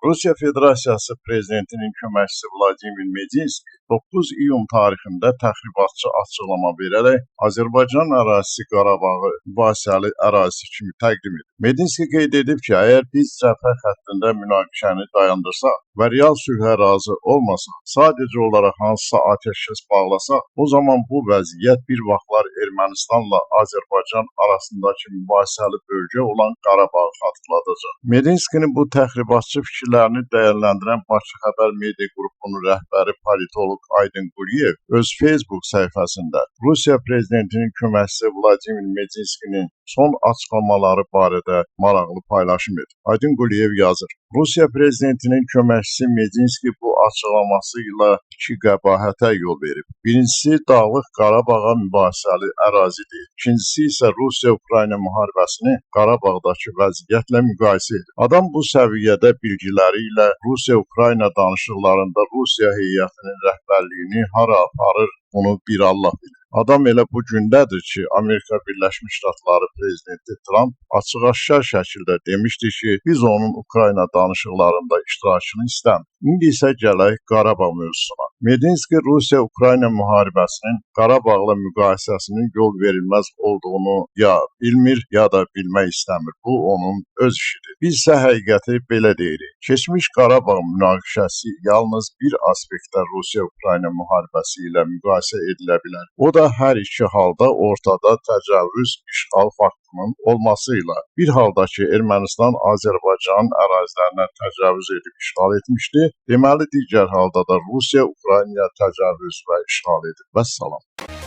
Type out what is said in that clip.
Rusiya Federasiyası Prezidentinin köməkçisi Vladimir Medinski 9 iyun tarixində təxribatçı açıqlama verərək Azərbaycan ərazisi Qarabağı mübahisəli ərazisi kimi təqdim edib. Medinski qeyd edib ki, əgər biz cəbhə xəttində münaqişəni dayandırsaq və real sülhə razı olmasaq, sadəcə olaraq hansısa atəşkəs bağlasaq, o zaman bu vəziyyət bir vaxtlar Ermənistanla Azərbaycan arasındakı mübahisəli bölgə olan Qarabağı xatırladacaq. Medinskinin bu təxribatçı fikirlərini dəyərləndirən Bakı Xəbər Media qrupunun rəhbəri politoloq Aydın Quliyev öz Facebook səhifəsində Rusiya prezidentinin köməkçisi Vladimir Medinskinin son açıqlamaları barədə maraqlı paylaşım edir. Aydın Quliyev yazır: Rusiya prezidentinin köməkçisi Medinski bu açıqlaması ilə iki qəbahətə yol verib. Birincisi, Dağlıq Qarabağa mübahisəli ərazidir. İkincisi isə Rusiya-Ukrayna müharibəsini Qarabağdakı vəziyyətlə müqayisə edir. Adam bu səviyyədə bilgiləri ilə Rusiya-Ukrayna danışıqlarında Rusiya heyətinin rəhbərliyini hara aparır, bunu bir Allah bilir. Adam elə bu gündədir ki, Amerika Birləşmiş Ştatları prezidenti Trump açıq-aşkar şəkildə demişdi ki, biz onun Ukrayna danışıqlarında iştirakını istəmirik. İndi isə gələk Qarabağ mövzusuna. Medinski Rusiya-Ukrayna müharibəsinin Qarabağla müqayisəsinin yol verilməz olduğunu ya bilmir, ya da bilmək istəmir. Bu onun öz işidir. Biz isə həqiqəti belə deyirik. Keçmiş Qarabağ münaqişəsi yalnız bir aspektdə Rusiya-Ukrayna müharibəsi ilə müqayisə edilə bilər. O da hər iki halda ortada təcavüz, işğal faktının olması ilə. Bir halda ki, Ermənistan Azərbaycanın ərazilərinə təcavüz edib işğal etmişdi, deməli digər halda da Rusiya Ukraynaya təcavüz və işğal edib. Vəssalam.